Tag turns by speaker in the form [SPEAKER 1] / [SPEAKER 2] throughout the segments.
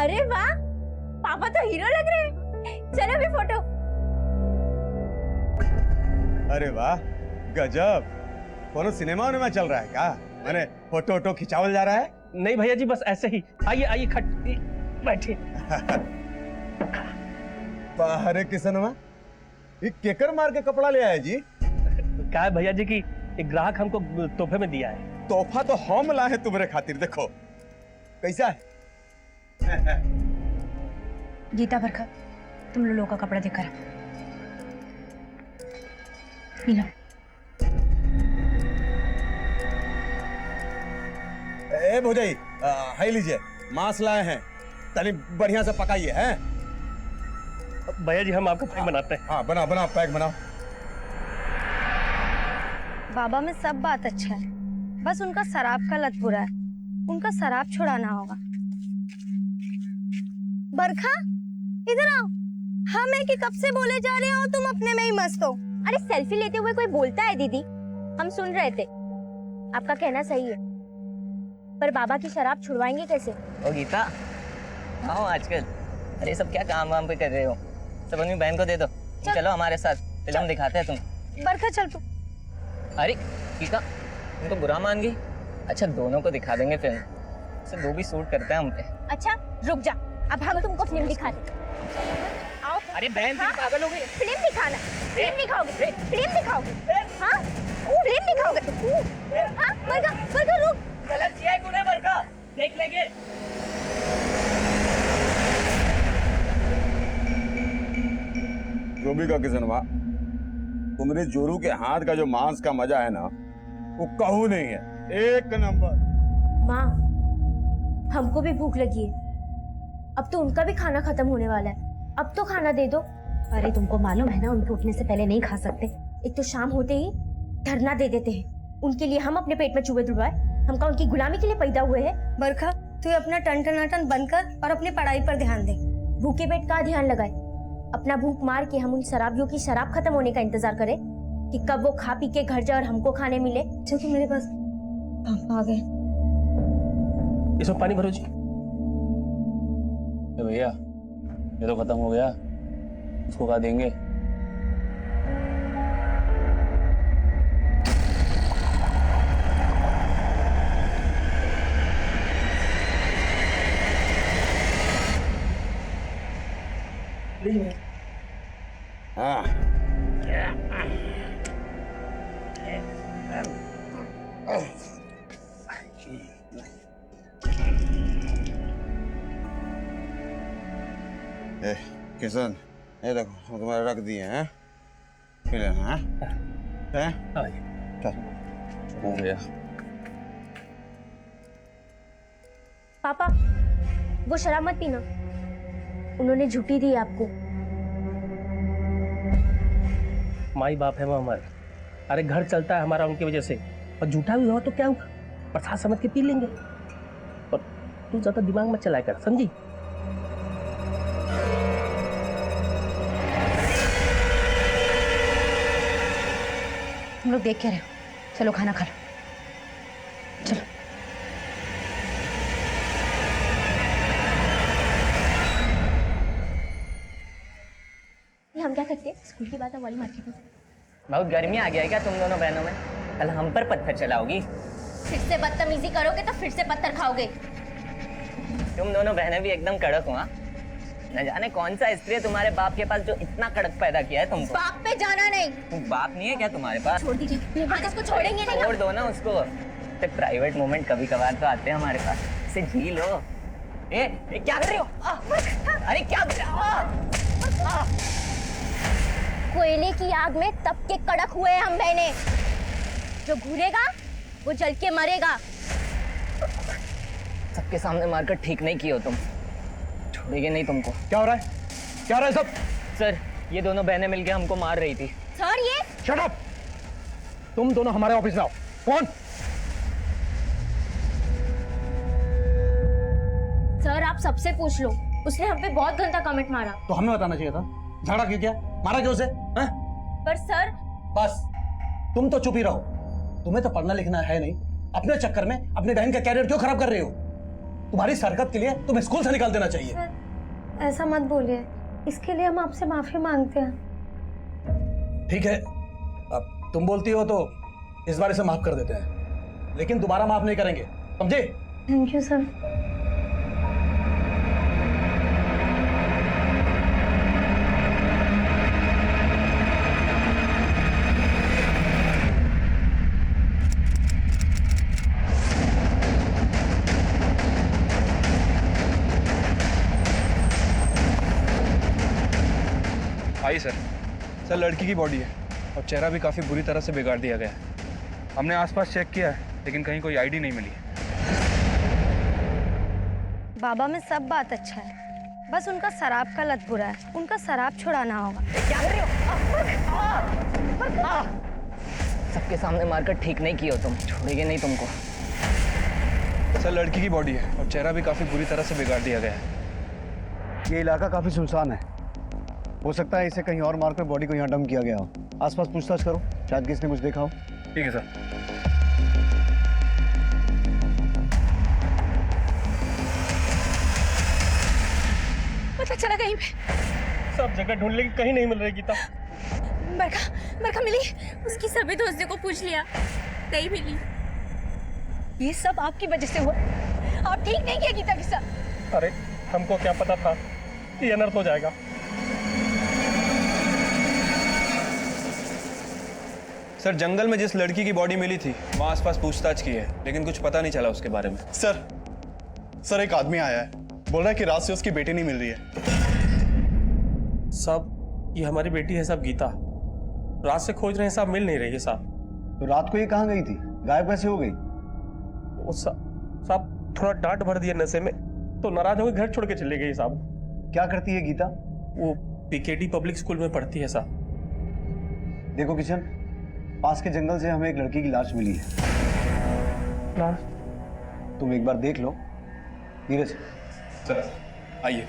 [SPEAKER 1] अरे वाह, पापा तो हीरो लग रहे हैं। चलो भी फोटो।
[SPEAKER 2] अरे वाह, गजब। कौन सिनेमा में चल रहा है क्या? मैंने फोटो वोटो खिंचावल जा रहा है?
[SPEAKER 3] नहीं भैया जी, बस ऐसे ही। आइए आइए, खट बैठिए।
[SPEAKER 2] अरे किसनवा, ये केकर मार के कपड़ा ले आया जी?
[SPEAKER 3] क्या है भैया जी की एक ग्राहक हमको तोहफे में दिया है।
[SPEAKER 2] तोहफा तो हम लाए हैं तुम्हारे खातिर। देखो कैसा है।
[SPEAKER 1] गीता, बरखा, तुम लोगों का कपड़ा देखकर पीना।
[SPEAKER 2] ए भौजाई, हाई लीजिए, मांस लाए हैं, तनी बढ़िया से पकाइए। हैं
[SPEAKER 3] भैया जी, हम आपको पैक बनाते हैं।
[SPEAKER 2] हाँ, बनाओ बनाओ, पैक बनाओ।
[SPEAKER 1] बाबा में सब बात अच्छा है, बस उनका शराब का लत बुरा है। उनका शराब छुड़ाना होगा। बरखा, इधर आओ। हम है कि कब से बोले जा रहे हो, तुम अपने में ही मस्त हो। अरे सेल्फी लेते हुए कोई बोलता है दीदी? हम सुन रहे थे। आपका कहना सही है, पर बाबा की शराब छुड़वाएंगे कैसे?
[SPEAKER 4] ओ गीता, आओ आजकल। अरे सब क्या काम वाम पे कर रहे हो? सब अपनी बहन को दे दो। चलो हमारे साथ फिल्म दिखाते हैं तुम।
[SPEAKER 1] बरखा चल तू।
[SPEAKER 4] अरे गीता, तुम तो बुरा मान गई। अच्छा, दोनों को दिखा देंगे फिल्म। सब दो भी सूट करते हैं हम पे।
[SPEAKER 1] अच्छा रुक जा, अब हम तुमको फिल्म दिखाते। आओ।
[SPEAKER 4] अरे बहन, तुम पागल हो गई।
[SPEAKER 1] फिल्म दिखाना। फिल्म दिखाओगे? फिल्म दिखाओगे? हाँ, फिल्म दिखाओगे? हाँ, बरखा, बरखा रुक।
[SPEAKER 4] गलत किया है तूने बरखा, देख लेंगे।
[SPEAKER 2] जो भी का किसनवा, तुम्हारे जोरू के हाथ का जो मांस का मजा है ना, वो कहू नहीं है। एक नंबर।
[SPEAKER 1] माँ, हमको भी भूख लगी है। अब तो उनका भी खाना खत्म होने वाला है। अब तो खाना दे दो। अरे तुमको मालूम है ना, उनके उठने से पहले नहीं खा सकते। एक तो शाम होते ही धरना दे देते हैं। उनके लिए हम अपने पेट में चूहे तुड़वाए? हम का उनकी गुलामी के लिए पैदा हुए हैं? बरखा, तू अपना टन बंद कर और अपनी पढ़ाई पर ध्यान दे। भूखे पेट का ध्यान लगाए। अपना भूख मार के हम उन शराबियों की शराब खत्म होने का इंतजार करें कि कब वो खा पी के घर जाए और हमको खाने मिले। चल तू मेरे पास। आ गए।
[SPEAKER 3] इसमें पानी भरो जी।
[SPEAKER 5] भैया, ये तो खत्म हो गया, उसको खा देंगे।
[SPEAKER 2] हाँ, ए किशन, ये देखो तुम्हारे रख दिए हैं, पी लेना है? चल।
[SPEAKER 5] हो गया।
[SPEAKER 1] पापा, वो शराब मत पीना। उन्होंने झूठी दी आपको।
[SPEAKER 3] माई बाप है वो हमारे। अरे घर चलता है हमारा उनकी वजह से, और झूठा भी हुआ तो क्या हुआ, प्रसाद समझ के पी लेंगे। और तू ज्यादा दिमाग मत चलाया कर, समझी?
[SPEAKER 1] तुम लोग देख के रहे हो, चलो खाना खा लो। चलो। हम क्या करते हैं, स्कूल की बात है, वाली मार्केट में।
[SPEAKER 4] बहुत गर्मी आ गया है क्या तुम दोनों बहनों में? कल हम पर पत्थर चलाओगी?
[SPEAKER 1] फिर से बदतमीजी करोगे तो फिर से पत्थर खाओगे।
[SPEAKER 4] तुम दोनों बहनें भी एकदम कड़क हो। हाँ? न जाने कौन सा स्त्री है तुम्हारे बाप के पास जो इतना कड़क पैदा किया है तुमको।
[SPEAKER 1] बाप पे जाना नहीं।
[SPEAKER 4] तुम बाप नहीं है क्या तुम्हारे पास?
[SPEAKER 1] छोड़ दीजिए, इसको छोड़ेंगे नहीं।
[SPEAKER 4] छोड़ दो ना उसको। तो प्राइवेट मोमेंट कभी कभार तो आते हैं हमारे पास, इसे जी लो। ए क्या कर रही हो? अरे क्या कर रहे हो?
[SPEAKER 1] कोयले की आग में तप के कड़क हुए हम बहने। जो घूरेगा वो जल के मरेगा।
[SPEAKER 4] सबके सामने मारकर ठीक नहीं किए हो तुम, छोड़ेंगे नहीं तुमको।
[SPEAKER 5] क्या हो रहा है? क्या हो रहा है सब?
[SPEAKER 4] सर, ये दोनों बहनें मिलके हमको मार रही थी।
[SPEAKER 1] सर ये
[SPEAKER 5] शट अप! तुम दोनों हमारे ऑफिस में आओ। कौन?
[SPEAKER 1] सर आप सबसे पूछ लो, उसने हम पे बहुत गंदा कमेंट मारा।
[SPEAKER 5] तो हमें बताना चाहिए था। झगड़ा क्यों किया? मारा क्यों उसे? हैं?
[SPEAKER 1] पर सर।
[SPEAKER 5] बस, तुम तो चुप ही रहो। तुम्हें तो पढ़ना लिखना है नहीं, अपने चक्कर में अपनी बहन का कैरियर क्यों खराब कर रही हो?
[SPEAKER 6] तुम्हारी इस हरकत के लिए तुम्हें स्कूल से निकाल देना चाहिए।
[SPEAKER 1] सर ऐसा मत बोलिए, इसके लिए हम आपसे माफी मांगते हैं।
[SPEAKER 6] ठीक है, अब तुम बोलती हो तो इस बार इसे माफ कर देते हैं, लेकिन दोबारा माफ नहीं करेंगे, समझे?
[SPEAKER 1] Thank you sir.
[SPEAKER 7] I sir. Sir लड़की की बॉडी है और चेहरा भी काफ़ी बुरी तरह से बिगाड़ दिया गया है। हमने आसपास चेक किया है लेकिन कहीं कोई आईडी नहीं मिली है।
[SPEAKER 1] बाबा में सब बात अच्छा है, बस उनका शराब का लत बुरा है, उनका शराब छुड़ाना होगा।
[SPEAKER 4] क्या कर रही हो? सबके सामने मारकर ठीक नहीं की हो तुम, छोड़ेंगे नहीं तुमको।
[SPEAKER 7] सर लड़की की बॉडी है और चेहरा भी काफ़ी बुरी तरह से बिगाड़ दिया गया है।
[SPEAKER 8] ये इलाका काफी सुनसान है, हो सकता है इसे कहीं और मारकर बॉडी को यहाँ डंप किया गया हो। आसपास पूछताछ करो, शायद किसने कुछ देखा हो।
[SPEAKER 7] ठीक है सर।
[SPEAKER 1] पता चला कहीं पे?
[SPEAKER 3] सब जगह ढूंढ लेकिन कहीं नहीं मिल रही गीता।
[SPEAKER 1] बरखा मिली, उसकी सभी दोस्तों को पूछ लिया, नहीं मिली। ये सब आपकी वजह से हुआ, आप ठीक नहीं किया गीता के साथ।
[SPEAKER 3] अरे हमको क्या पता था ये अनर्थ हो जाएगा।
[SPEAKER 7] सर जंगल में जिस लड़की की बॉडी मिली थी वहाँ आसपास पूछताछ की है लेकिन कुछ पता नहीं चला उसके बारे में।
[SPEAKER 9] सर एक आदमी आया है, बोल रहा है कि रात से उसकी बेटी नहीं मिल रही है।
[SPEAKER 3] साहब ये हमारी बेटी है साहब, गीता। रात से खोज रहे हैं साहब, मिल नहीं रही है साहब।
[SPEAKER 8] तो रात को ये कहाँ गई थी, गायब कैसे हो गई?
[SPEAKER 3] वो साहब थोड़ा डांट भर दिया नशे में तो नाराज होकर घर छोड़ के चली गई साहब।
[SPEAKER 8] क्या करती है गीता?
[SPEAKER 3] वो पीकेडी पब्लिक स्कूल में पढ़ती है साहब।
[SPEAKER 8] देखो किशन, पास के जंगल से हमें एक लड़की की लाश मिली है।
[SPEAKER 3] लाश?
[SPEAKER 8] तुम एक बार देख लो। नीरज
[SPEAKER 7] सर आइए।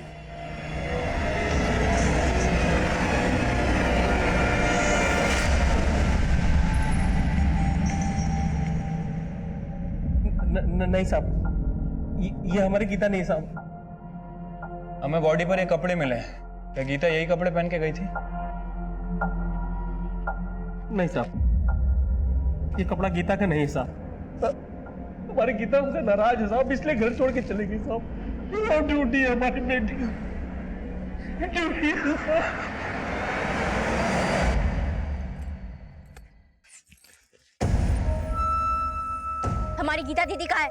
[SPEAKER 3] नहीं साहब, ये हमारी गीता नहीं साहब।
[SPEAKER 7] हमें बॉडी पर ये कपड़े मिले हैं, क्या गीता यही कपड़े पहन के गई थी?
[SPEAKER 3] नहीं साहब, ये कपड़ा गीता का नहीं साहब। हमारी गीता हमसे नाराज है साहब, इसलिए घर छोड़ के चली गई साहब। ड्यूटी है हमारी बेटी की, ड्यूटी है साहब।
[SPEAKER 1] हमारी गीता दीदी कहाँ है?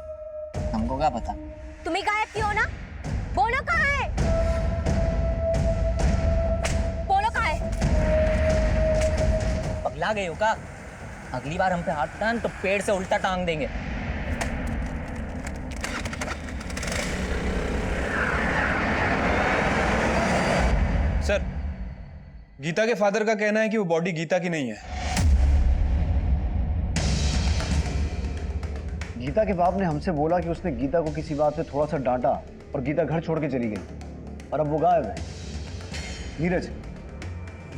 [SPEAKER 4] हमको क्या पता?
[SPEAKER 1] तुम ही गायब क्यों हो ना? बोलो कहाँ है? बोलो कहाँ है?
[SPEAKER 4] पगला गई हो का? अगली बार हम पे हाथ उठान तो पेड़ से उल्टा टांग देंगे।
[SPEAKER 7] सर गीता के फादर का कहना है कि वो बॉडी गीता की नहीं है।
[SPEAKER 8] गीता के बाप ने हमसे बोला कि उसने गीता को किसी बात पे थोड़ा सा डांटा और गीता घर छोड़ के चली गई और अब वो गायब है। नीरज,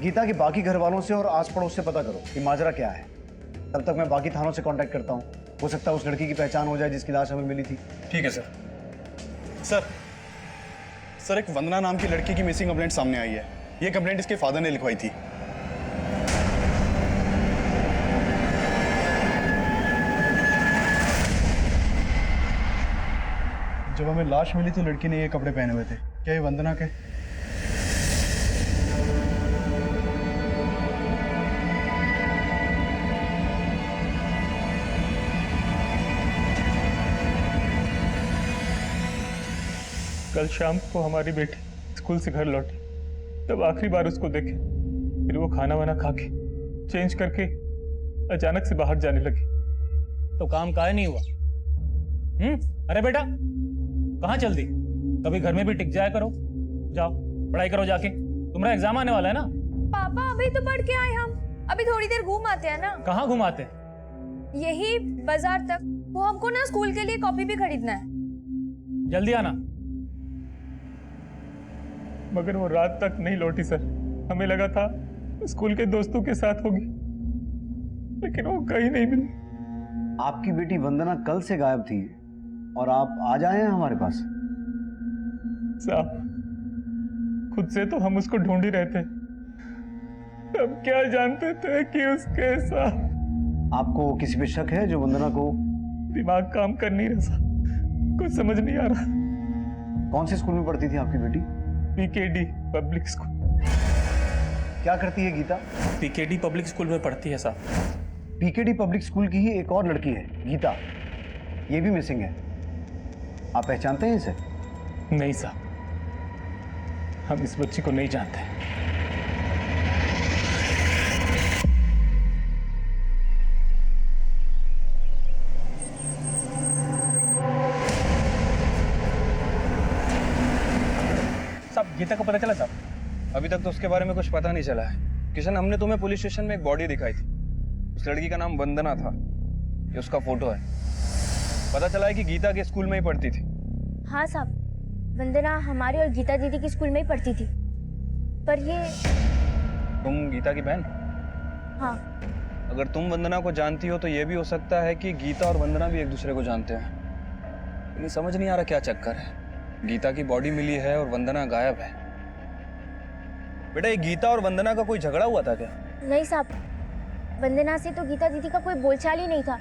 [SPEAKER 8] गीता के बाकी घर वालों से और आस पड़ोस से पता करो कि माजरा क्या है। तब तक मैं बाकी थानों से कांटेक्ट करता हूँ, हो सकता है उस लड़की की पहचान हो जाए जिसकी लाश हमें मिली थी।
[SPEAKER 7] ठीक है सर।
[SPEAKER 9] सर एक वंदना नाम की लड़की की मिसिंग कंप्लेंट सामने आई है। ये कंप्लेंट इसके फादर ने लिखवाई थी। जब हमें लाश मिली तो लड़की ने ये कपड़े पहने हुए थे, क्या ये वंदना के?
[SPEAKER 3] कल शाम को हमारी बेटी स्कूल से घर लौटी, तब आखिरी बार उसको देखे। फिर वो खाना वाना खा के चेंज करके अचानक से बाहर जाने लगी।
[SPEAKER 5] तो काम काहे नहीं हुआ? अरे बेटा कहाँ चल दी? कभी घर में भी टिक जाया करो। जाओ पढ़ाई करो जाके, तुम्हारा एग्जाम आने वाला है ना।
[SPEAKER 1] पापा अभी तो पढ़ के आए हम, अभी थोड़ी देर घूम आते हैं ना।
[SPEAKER 5] कहाँ घुमाते?
[SPEAKER 1] यही बाजार तक। वो हमको ना स्कूल के लिए कॉपी भी खरीदना है।
[SPEAKER 5] जल्दी आना।
[SPEAKER 3] मगर वो रात तक नहीं लौटी सर। हमें लगा था स्कूल के दोस्तों के साथ होगी, लेकिन वो कहीं नहीं मिली।
[SPEAKER 8] आपकी बेटी वंदना कल से गायब थी, और आप आज आए हैं हमारे पास।
[SPEAKER 5] साहब खुद से तो हम उसको ढूंढ ही रहे थे, तब क्या जानते थे कि उसके साथ।
[SPEAKER 8] आपको किसी पे शक है जो वंदना को?
[SPEAKER 5] दिमाग काम कर नहीं रहा साहब, कुछ समझ नहीं आ रहा।
[SPEAKER 8] कौन से स्कूल में पढ़ती थी आपकी बेटी?
[SPEAKER 5] PKD public school.
[SPEAKER 8] क्या करती है गीता?
[SPEAKER 3] पीकेडी पब्लिक स्कूल में पढ़ती है साहब।
[SPEAKER 8] पीकेडी पब्लिक स्कूल की ही एक और लड़की है गीता, ये भी मिसिंग है। आप पहचानते हैं इसे?
[SPEAKER 5] नहीं साहब, हम इस बच्ची को नहीं जानते।
[SPEAKER 3] साहब गीता को पता चला साहब?
[SPEAKER 7] अभी तक तो उसके बारे में कुछ पता नहीं चला है। किशन, हमने तुम्हें पुलिस स्टेशन में एक बॉडी दिखाई थी। उस लड़की का नाम वंदना था। ये उसका फोटो है। पता चला है कि गीता के स्कूल में ही पढ़ती थी।
[SPEAKER 1] हाँ साहब, वंदना हमारी और गीता दीदी की स्कूल में ही पढ़ती थी। पर ये
[SPEAKER 7] तुम गीता की बहन?
[SPEAKER 1] हाँ।
[SPEAKER 7] अगर तुम वंदना को जानती हो तो ये भी हो सकता है कि गीता और वंदना भी एक दूसरे को जानते हैं। लेकिन समझ नहीं आ रहा क्या चक्कर है। गीता की बॉडी मिली है और वंदना गायब है। बेटा, ये गीता और वंदना का कोई झगड़ा हुआ था क्या?
[SPEAKER 1] नहीं साहब, वंदना से तो गीता दीदी का कोई बोलचाल ही नहीं था।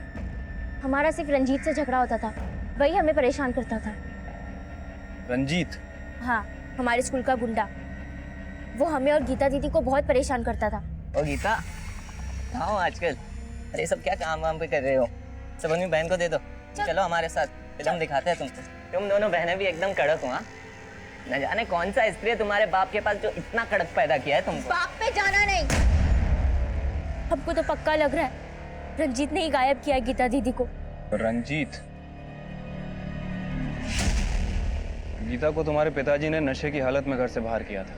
[SPEAKER 1] हमारा सिर्फ रंजीत से झगड़ा होता था, वही हमें परेशान करता था।
[SPEAKER 7] रंजीत?
[SPEAKER 1] हाँ, हमारे स्कूल का गुंडा। वो हमें और गीता दीदी को बहुत परेशान करता था।
[SPEAKER 4] ओ गीता, कहाँ हो आजकल? अरे सब क्या काम वाम पे कर रहे हो? सब अपनी बहन को दे दो, चलो हमारे साथ फिल्म दिखाते हैं तुमको। तुम दोनों बहनें भी एकदम कड़क हो। हाँ, न जाने कौन सा स्त्री है तुम्हारे बाप के पास जो इतना कड़क पैदा किया है तुमको।
[SPEAKER 1] बाप पे जाना नहीं। हमको तो पक्का लग रहा है रंजीत ने ही गायब किया गीता दीदी को।
[SPEAKER 7] रंजीत? गीता को तुम्हारे पिताजी ने नशे की हालत में घर से बाहर किया था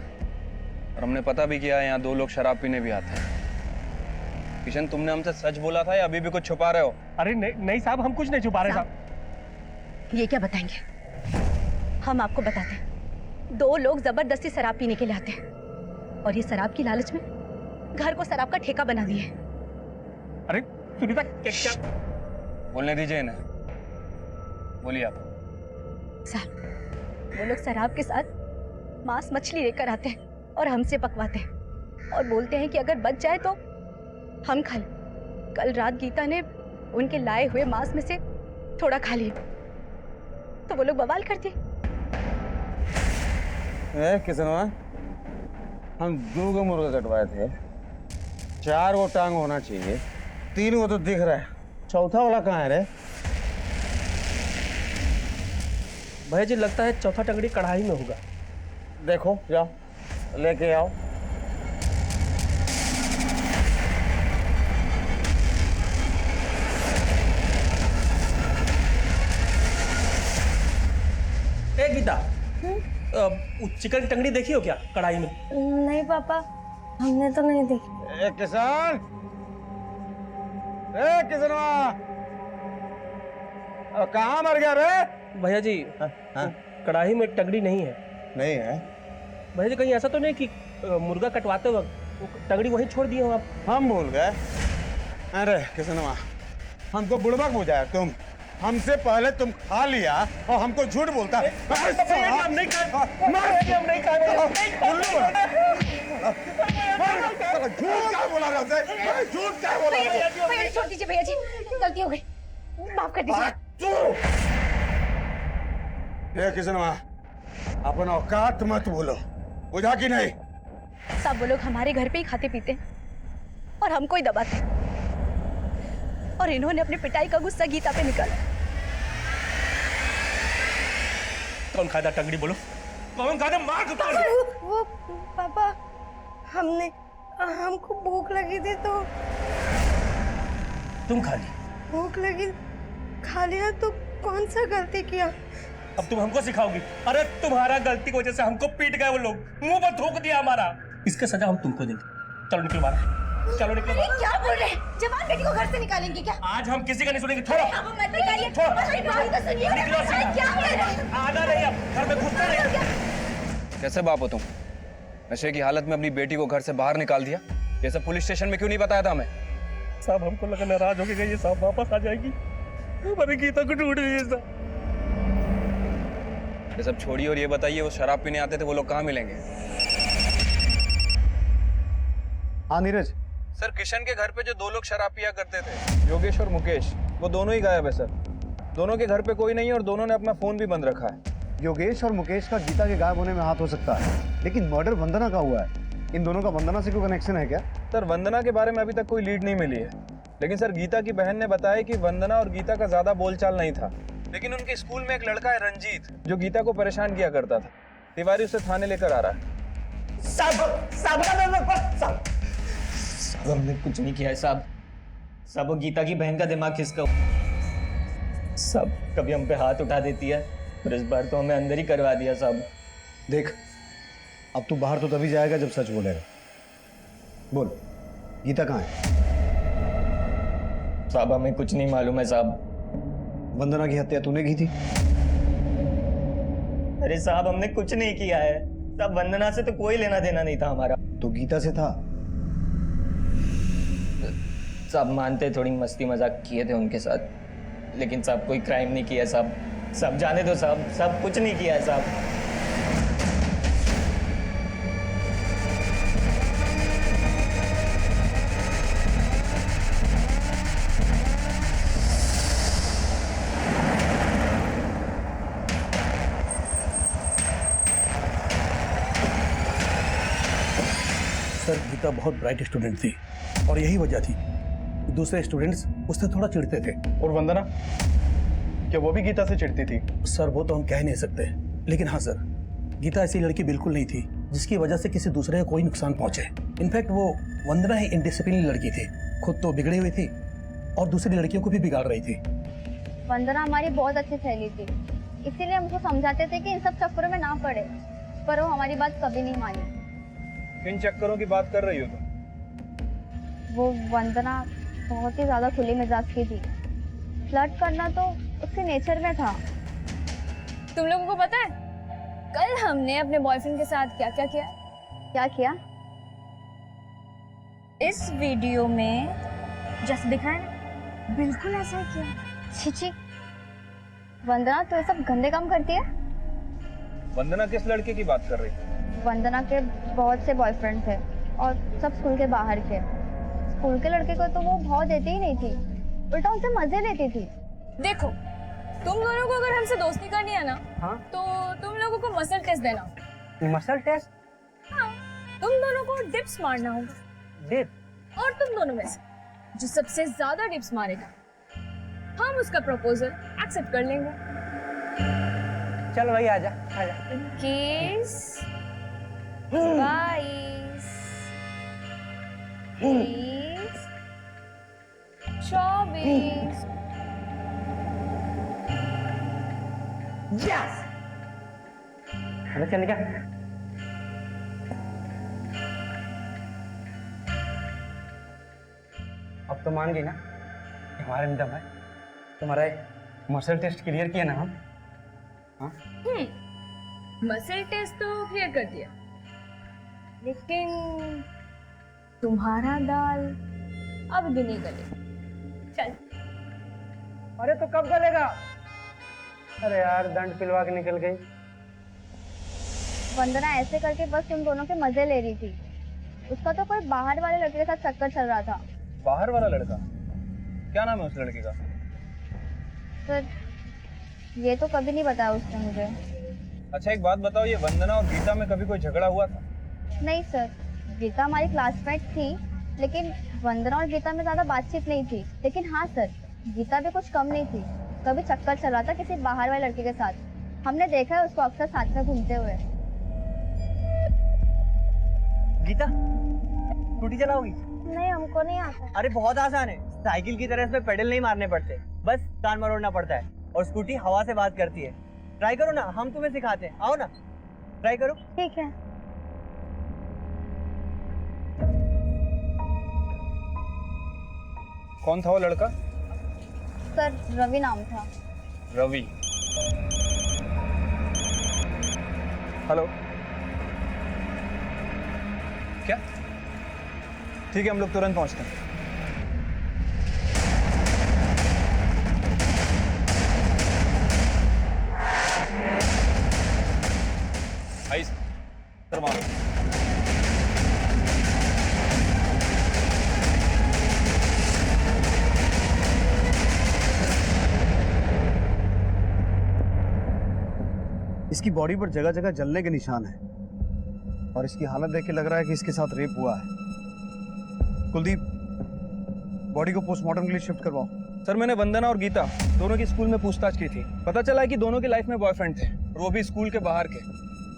[SPEAKER 7] और हमने पता भी किया है यहाँ 2 लोग शराब पीने भी आते हैं। किशन, तुमने हमसे सच बोला था या अभी भी कुछ छुपा रहे हो?
[SPEAKER 3] अरे नहीं साहब, हम कुछ नहीं छुपा रहे साहब।
[SPEAKER 10] ये क्या बताएंगे? हम आपको बताते हैं। 2 लोग जबरदस्ती शराब पीने के लिए आते हैं और ये शराब की लालच में घर को शराब का ठेका बना दिए।
[SPEAKER 3] अरे सुनीता, क्या?
[SPEAKER 7] बोलने दीजिए इन्हें। बोलिए आप।
[SPEAKER 10] साहब, वो लोग शराब के साथ मांस मछली लेकर आते हैं और हमसे पकवाते हैं और बोलते हैं कि अगर बच जाए तो हम खा लें। कल रात गीता ने उनके लाए हुए मांस में से थोड़ा खा लिया तो वो लोग बवाल कर दिए।
[SPEAKER 2] किसनवा, हम 2 गो मुर्गा कटवाए थे, 4 गो टांग होना चाहिए, 3 गो तो दिख रहा है, चौथा वाला कहाँ है रे?
[SPEAKER 3] भैया जी, लगता है चौथा टंगड़ी कढ़ाई में होगा।
[SPEAKER 2] देखो, जाओ लेके आओ।
[SPEAKER 3] ए गीता, चिकन की टंगड़ी देखी हो क्या कढ़ाई में?
[SPEAKER 1] नहीं पापा, हमने तो नहीं देखी।
[SPEAKER 2] ए किसान, ए किसनवा, कहाँ मर गया रे?
[SPEAKER 3] भैया जी, कढ़ाई में टंगड़ी नहीं है।
[SPEAKER 2] नहीं है?
[SPEAKER 3] भैया जी, कहीं ऐसा तो नहीं कि मुर्गा कटवाते वक्त वो टंगड़ी वहीं छोड़ दिए हो आप?
[SPEAKER 2] हम भूल गए। अरे किसनवा, हमको बुड़बक बुझाया तुम। हमसे पहले तुम खा लिया और हमको झूठ बोलता है।
[SPEAKER 3] हम नहीं खाए, हम नहीं खाए।
[SPEAKER 2] झूठ क्या बोला रहा है? झूठ क्या बोला रहा है?
[SPEAKER 1] भैया जी छोड़ दीजिए, भैया जी गलती हो गई, माफ कर दीजिए।
[SPEAKER 2] ये किसनवा, अपना औकात मत बोलो, बुझा कि नहीं?
[SPEAKER 10] सब वो लोग हमारे घर पे ही खाते पीते हैं और हमको ही दबाते हैं और इन्होंने अपने पिटाई का गुस्सा गीता पे निकाला।
[SPEAKER 3] कौन खादा टंगड़ी बोलो, कौन खादा? मार दो।
[SPEAKER 11] वो पापा, हमको भूख लगी थी तो।
[SPEAKER 3] तुम खा ली?
[SPEAKER 11] भूख लगी, खा लिया तो कौन सा गलती किया?
[SPEAKER 3] अब तुम हमको सिखाओगी? अरे तुम्हारा गलती की वजह से हमको पीट गए वो लोग, मुंह पर थूक दिया हमारा। इसका सजा हम तुमको देंगे। चलो निकलो बाहर, चलो निकलो बाहर।
[SPEAKER 1] क्या बोल रहे हैं? जवान बेटी को घर से निकालेंगे क्या?
[SPEAKER 3] आज हम किसी का नहीं सुनेंगे। छोड़ो,
[SPEAKER 1] मत निकालिए,
[SPEAKER 3] छोड़ो।
[SPEAKER 1] हमारी बात तो सुनिए।
[SPEAKER 3] निकलो सीधा।
[SPEAKER 1] क्या बोल रहे हैं?
[SPEAKER 3] आना नहीं, अब घर में घुसना नहीं।
[SPEAKER 7] कैसे बाप हो तुम? नशे की हालत में अपनी बेटी को घर से बाहर निकाल दिया। ये सब पुलिस स्टेशन में क्यों नहीं बताया था हमें?
[SPEAKER 3] साहब, हमको लगा नाराज हो गई ये साहब वापस आ जाएगी, हमारी गीता को ढूंढ रही है साहब।
[SPEAKER 7] ये सब छोड़िए और ये बताइए वो शराब पीने आते थे वो लोग कहाँ मिलेंगे?
[SPEAKER 8] हाँ नीरज,
[SPEAKER 7] सर किशन के घर पे जो 2 लोग शराब पिया करते थे, योगेश और मुकेश, वो दोनों ही गायब है सर। दोनों के घर पे कोई नहीं है और दोनों ने अपना फोन भी बंद रखा है।
[SPEAKER 8] योगेश और मुकेश का गीता के गायब होने में हाथ हो सकता है, लेकिन मर्डर वंदना का हुआ है। इन दोनों का वंदना से कोई कनेक्शन है क्या?
[SPEAKER 7] सर वंदना के बारे में अभी तक कोई लीड नहीं मिली है, लेकिन सर गीता की बहन ने बताया कि वंदना और गीता का ज्यादा बोलचाल नहीं था, लेकिन उनके स्कूल में एक लड़का है रंजीत जो गीता को परेशान किया करता था। तिवारी उसे थाने लेकर आ रहा है।
[SPEAKER 4] साहब हमने कुछ नहीं किया है साहब। साहब वो गीता की बहन का दिमाग खिसका साहब, कभी हम पे हाथ उठा देती है और इस बार तो हमें अंदर ही करवा दिया साहब।
[SPEAKER 8] देख, अब तू बाहर तो तभी जाएगा जब सच बोलेगा। बोल, गीता कहाँ है?
[SPEAKER 4] साहब हमें कुछ नहीं मालूम है साहब।
[SPEAKER 8] वंदना की हत्या तूने की थी?
[SPEAKER 4] अरे साहब हमने कुछ नहीं किया है साहब, वंदना से तो कोई लेना देना नहीं था हमारा।
[SPEAKER 8] तो गीता से था?
[SPEAKER 4] साहब मानते थोड़ी मस्ती मजाक किए थे उनके साथ, लेकिन साहब कोई क्राइम नहीं किया साहब। सब जाने दो साहब, सब कुछ नहीं किया है साहब।
[SPEAKER 6] सर गीता बहुत ब्राइट स्टूडेंट थी और यही वजह थी कि दूसरे स्टूडेंट्स उससे थोड़ा चिढ़ते थे।
[SPEAKER 9] और वंदना, क्या वो भी गीता से चिढ़ती थी?
[SPEAKER 6] सर वो तो हम कह नहीं सकते, लेकिन हाँ सर, गीता ऐसी लड़की बिल्कुल नहीं थी जिसकी वजह से किसी दूसरे को कोई नुकसान पहुंचे। इनफैक्ट वो वंदना ही इनडिसिप्लिन लड़की थी, खुद तो बिगड़ी हुई थी और दूसरी लड़कियों को भी बिगाड़ रही थी।
[SPEAKER 10] वंदना हमारी बहुत अच्छी सहेली थी, इसीलिए हमको समझाते थे कि इन सब चक्करों में ना पड़े, पर वो हमारी बात कभी नहीं मानी।
[SPEAKER 7] किन चक्करों की बात कर रही हो तुम?
[SPEAKER 10] वो वंदना बहुत ही ज्यादा खुली मिजाज की थी, फ्लर्ट करना तो उसके नेचर में था।
[SPEAKER 1] तुम लोगों को पता है कल हमने अपने बॉयफ्रेंड के साथ क्या क्या किया?
[SPEAKER 10] क्या किया?
[SPEAKER 1] इस वीडियो में जैसे दिखा है ना, बिल्कुल ऐसा ही किया।
[SPEAKER 10] छिची, वंदना तो ये सब गंदे काम करती है।
[SPEAKER 7] वंदना किस लड़के की बात कर रही है?
[SPEAKER 10] वंदना के बहुत से बॉयफ्रेंड थे और सब स्कूल के बाहर के। स्कूल के लड़के को तो वो भाव देती ही नहीं थी, उल्टा उनसे मजे लेती थी।
[SPEAKER 1] देखो तुम दोनों को अगर हमसे दोस्ती करनी है ना,
[SPEAKER 3] हाँ?
[SPEAKER 1] तो तुम लोगों को मसल टेस्ट देना।
[SPEAKER 3] Muscle test?
[SPEAKER 1] हाँ, तुम दोनों को डिप्स मारना होगा।
[SPEAKER 3] डिप?
[SPEAKER 1] और तुम दोनों में से जो सबसे ज्यादा डिप्स मारेगा, हम उसका प्रपोजल एक्सेप्ट कर लेंगे।
[SPEAKER 3] चल भाई आजा आजा।
[SPEAKER 1] 21 22 23 24
[SPEAKER 3] यस! अरे चल क्या? अब तो मान गई ना कि हमारे में दम है। तुम्हारा मसल टेस्ट क्लियर किया ना हम? हाँ?
[SPEAKER 1] मसल टेस्ट तो क्लियर कर दिया, लेकिन तुम्हारा दाल अब भी नहीं गले। चल।
[SPEAKER 3] अरे तो कब गलेगा? अरे यार दंड पिलवा के निकल गई।
[SPEAKER 10] वंदना ऐसे करके बस तुम दोनों के मजे ले रही थी। उसका तो कोई बाहर वाले लड़के के साथ चक्कर चल रहा था।
[SPEAKER 7] बाहर वाला लड़का? क्या नाम है उस लड़के का?
[SPEAKER 10] सर ये तो कभी नहीं बताया उसने मुझे।
[SPEAKER 7] अच्छा एक बात बताओ, ये वंदना और गीता में कभी कोई झगड़ा हुआ था?
[SPEAKER 10] नहीं सर, गीता हमारी क्लासमेट थी, लेकिन वंदना और गीता में ज्यादा बातचीत नहीं थी। लेकिन हाँ सर, गीता भी कुछ कम नहीं थी, कभी चक्कर चला था किसी बाहर वाले लड़के के साथ। हमने देखा है उसको अक्सर साथ में घूमते हुए।
[SPEAKER 3] गीता स्कूटी चलाओगी?
[SPEAKER 10] नहीं, हमको नहीं आता।
[SPEAKER 3] अरे बहुत आसान है, साइकिल की तरह इसमें पेडल नहीं मारने पड़ते, बस कान मरोड़ना पड़ता है और स्कूटी हवा से बात करती है। ट्राई करो ना, हम तुम्हें सिखाते हैं, आओ ना ट्राई करो।
[SPEAKER 10] ठीक है।
[SPEAKER 7] कौन था वो लड़का?
[SPEAKER 10] सर रवि नाम था।
[SPEAKER 7] रवि? हेलो, क्या? ठीक है हम लोग तुरंत पहुंचते हैं।
[SPEAKER 8] इसकी बॉडी पर जगह जगह जलने के निशान है और इसकी हालत देख के लग रहा है कि इसके साथ रेप हुआ है। कुलदीप, बॉडी को पोस्टमार्टम के लिए शिफ्ट करवाओ।
[SPEAKER 7] सर मैंने वंदना और गीता दोनों की स्कूल में पूछताछ की थी। पता चला है कि दोनों की लाइफ में बॉयफ्रेंड थे और वो भी स्कूल के बाहर के।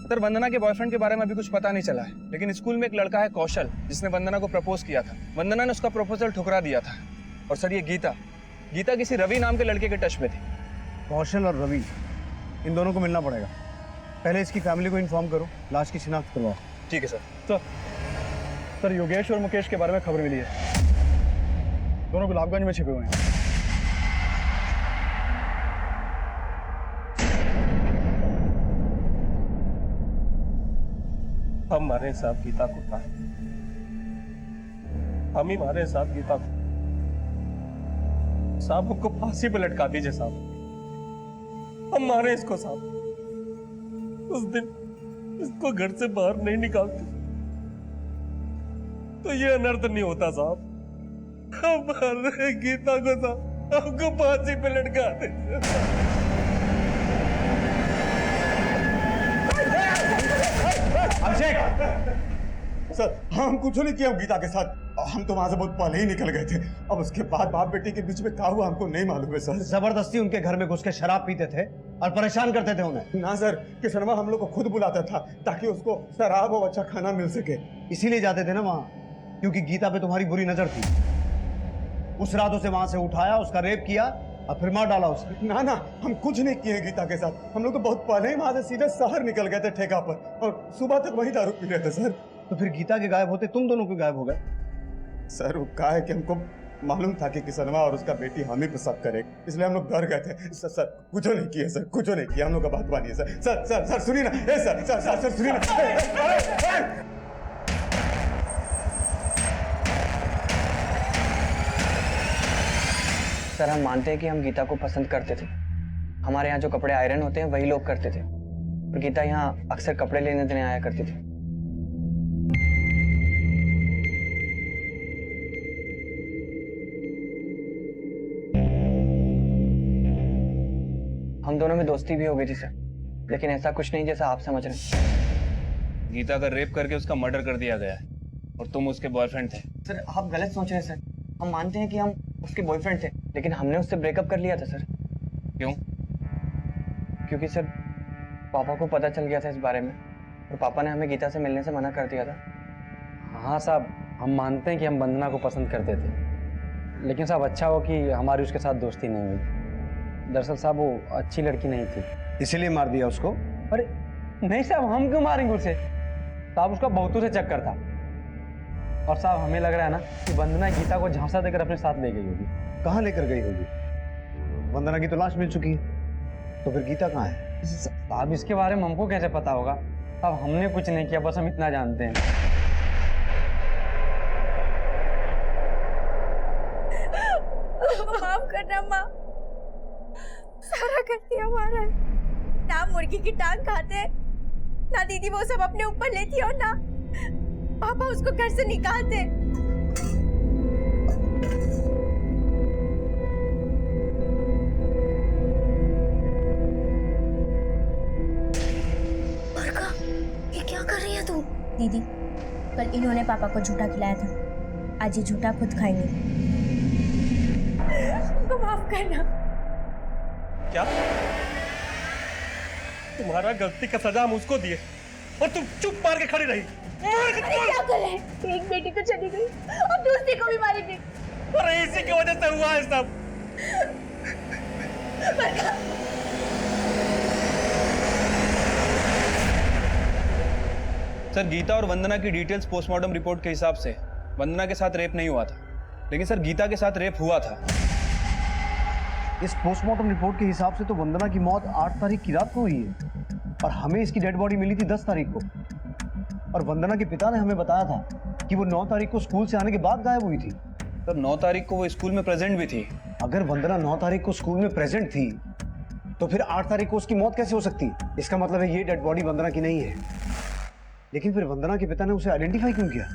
[SPEAKER 7] सर वंदना के बॉयफ्रेंड के बारे में अभी कुछ पता नहीं चला है, लेकिन स्कूल में एक लड़का है कौशल जिसने वंदना को प्रपोज किया था। वंदना ने उसका प्रपोजल ठुकरा दिया था। और सर ये गीता किसी रवि नाम के लड़के के टच में थी।
[SPEAKER 8] कौशल और रवि, इन दोनों को मिलना पड़ेगा। पहले इसकी फैमिली को इन्फॉर्म करो, लाश की शिनाख्त करवाओ।
[SPEAKER 7] ठीक है सर। सर योगेश और मुकेश के बारे में खबर मिली है, दोनों गुलाबगंज में छिपे हुए हैं।
[SPEAKER 3] हम मारे साहब गीता को था, हम ही मारे साहब गीता को। साहब उसको फांसी पे लटका दीजिए साहब, हम मारे इसको साहब। उस दिन इसको घर से बाहर नहीं निकालते तो ये अनर्थ नहीं होता साहब। हम मार रहे गीता को साहब, हमको फांसी पे लटका दीजिए साहब।
[SPEAKER 9] अभिषेक सर, हम कुछ नहीं किया गीता के साथ, हम तो वहां से बहुत पहले ही निकल गए थे। अब उसके बाद बाप बेटी के बीच में क्या हुआ हमको नहीं मालूम है सर।
[SPEAKER 8] जबरदस्ती उनके घर में घुस के शराब पीते थे और परेशान करते थे उन्हें।
[SPEAKER 9] ना सर, किशनवा हम लोग को खुद बुलाता था ताकि उसको शराब और अच्छा खाना मिल सके।
[SPEAKER 8] इसीलिए जाते थे ना वहां, क्योंकि गीता पे तुम्हारी बुरी नजर थी। उस रात उसे वहां से उठाया, उसका रेप किया और फिर मार डाला उसे।
[SPEAKER 9] ना ना, हम कुछ नहीं किए गीता के साथ। हम लोग तो बहुत पहले ही वहां से सीधे शहर निकल गए थे ठेका पर और सुबह तक वही दारू पी रहे थे सर।
[SPEAKER 8] तो फिर गीता के गायब होते तुम दोनों क्यों गायब हो गए?
[SPEAKER 9] सर वो कहा है कि हमको मालूम था कि किशनवा और उसका बेटी हम ही पे शक करे, इसलिए हम लोग डर गए थे। सर कुछ नहीं किया सर, कुछ नहीं किया। हम लोग का बात मानिए सर। सर सुनिए ना, सर सुनिए ना।
[SPEAKER 7] सर हम मानते हैं कि हम गीता को पसंद करते थे। हमारे यहाँ जो कपड़े आयरन होते हैं वही लोग करते थे और गीता यहाँ अक्सर कपड़े लेने देने आया करती थी। हम दोनों में दोस्ती भी हो गई थी सर, लेकिन ऐसा कुछ नहीं जैसा आप समझ रहे हैं। गीता का रेप करके उसका मर्डर कर दिया गया है और तुम उसके बॉयफ्रेंड थे। सर आप गलत सोच रहे हैं सर। हम मानते हैं कि हम उसके बॉयफ्रेंड थे, लेकिन हमने उससे ब्रेकअप कर लिया था सर। क्यों? क्योंकि सर पापा को पता चल गया था इस बारे में और पापा ने हमें गीता से मिलने से मना कर दिया था।
[SPEAKER 12] हाँ साहब, हम मानते हैं कि हम वंदना को पसंद करते थे, लेकिन साहब अच्छा हो कि हमारी उसके साथ दोस्ती नहीं हुई। दरअसल साहब वो अच्छी लड़की नहीं थी,
[SPEAKER 8] इसीलिए मार दिया उसको।
[SPEAKER 12] अरे नहीं साहब, हम क्यों मारेंगे उसे? साहब उसका बहुतों से चक्कर था और साहब हमें लग रहा है ना कि वंदना गीता को झांसा देकर अपने साथ ले गई होगी।
[SPEAKER 8] कहाँ लेकर गई होगी? वंदना की तो लाश मिल चुकी है, तो फिर गीता कहाँ है?
[SPEAKER 12] साहब इसके बारे में हमको कैसे पता होगा? साहब हमने कुछ नहीं किया, बस हम इतना जानते हैं।
[SPEAKER 11] माफ करना माँ, सारा करती हमारा है। ना मुर्गी की टांग खाते, ना दीदी वो सब अपने ऊपर लेती और ना पापा उसको घर से निकालते।
[SPEAKER 1] बरका, ये क्या कर रही है तू? दीदी, कल इन्होंने पापा को झूठा खिलाया था, आज ये झूठा खुद खाएंगे।
[SPEAKER 11] हमको माफ करना।
[SPEAKER 3] क्या तुम्हारा गलती का सजा हम उसको दिए और तुम चुप मार के खड़ी रही?
[SPEAKER 11] अरे क्या करे? एक बेटी तो चली गई और दूसरी को भी मारी गई।
[SPEAKER 3] अरे इसी की वजह से हुआ है सब।
[SPEAKER 7] सर गीता और वंदना की डिटेल्स पोस्टमार्टम रिपोर्ट के हिसाब से वंदना के साथ रेप नहीं हुआ था, लेकिन सर गीता के साथ रेप हुआ था।
[SPEAKER 8] इस पोस्टमार्टम रिपोर्ट के हिसाब से तो वंदना की मौत 8 तारीख की रात को हुई है और हमें इसकी डेड बॉडी मिली थी 10 तारीख को। और वंदना के पिता ने हमें बताया था कि वो 9 तारीख को स्कूल से आने के बाद गायब हुई थी।
[SPEAKER 7] सर 9 तारीख को वो स्कूल में प्रेजेंट भी थी।
[SPEAKER 8] अगर वंदना 9 तारीख को स्कूल में प्रेजेंट थी तो फिर 8 तारीख को उसकी मौत कैसे हो सकती? इसका मतलब है ये डेड बॉडी वंदना की नहीं है। लेकिन फिर वंदना के पिता ने उसे आइडेंटिफाई क्यों किया?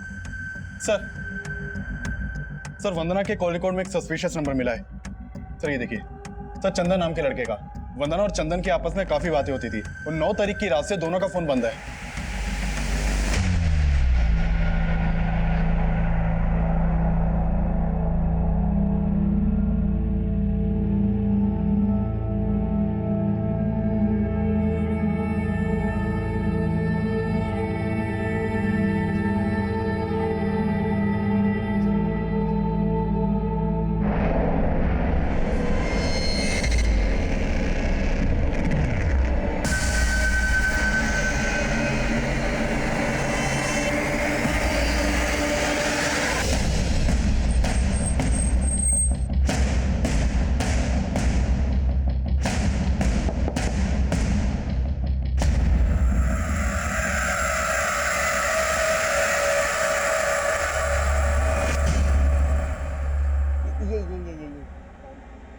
[SPEAKER 9] सर वंदना के कॉल रिकॉर्ड में एक सस्पिशियस नंबर मिला है। सर ये देखिए, सर चंदन नाम के लड़के का।
[SPEAKER 13] वंदना और चंदन की आपस में काफी बातें होती थी और 9 तारीख की रात से दोनों का फोन बंद है।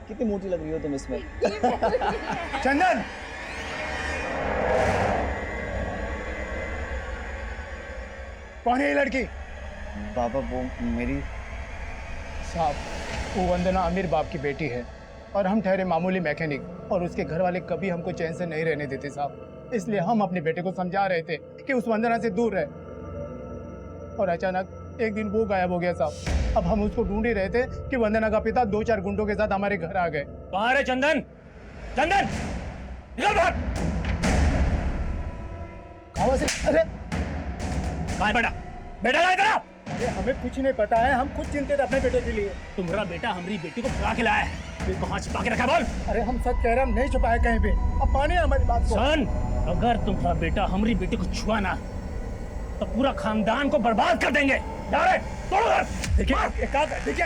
[SPEAKER 7] कितनी मोटी लग रही हो तुम इसमें।
[SPEAKER 8] चंदन, कौन है ये लड़की?
[SPEAKER 7] बाबा वो मेरी
[SPEAKER 6] साहब, वो वंदना अमीर बाप की बेटी है और हम ठहरे मामूली मैकेनिक, और उसके घर वाले कभी हमको चैन से नहीं रहने देते साहब। इसलिए हम अपने बेटे को समझा रहे थे कि उस वंदना से दूर रहे, और अचानक एक दिन वो गायब हो गया साहब। अब हम उसको ढूंढ ही रहे थे कि वंदना का पिता 2-4 गुंडों के साथ हमारे घर आ गए।
[SPEAKER 5] कहाँ रे चंदन? चंदन, निकल बाहर।
[SPEAKER 6] कहाँ से? अरे
[SPEAKER 5] कहाँ है बेटा? बेटा कहाँ है तेरा?
[SPEAKER 6] अरे हमें कुछ नहीं पता है, हम खुद चिंतित अपने बेटे के लिए।
[SPEAKER 5] तुम्हारा बेटा हमारी बेटी को भगा के लाया है, फिर कहाँ छिपा के रखा बोल?
[SPEAKER 6] अरे हम सच कह रहे हैं, हम नहीं छुपाए कहीं पे। अब मानिए हमारी बात को।
[SPEAKER 5] सन, अगर तुम्हारा बेटा हमारी बेटी को छुआ ना तो पूरा खानदान को बर्बाद कर देंगे।
[SPEAKER 6] देखिए,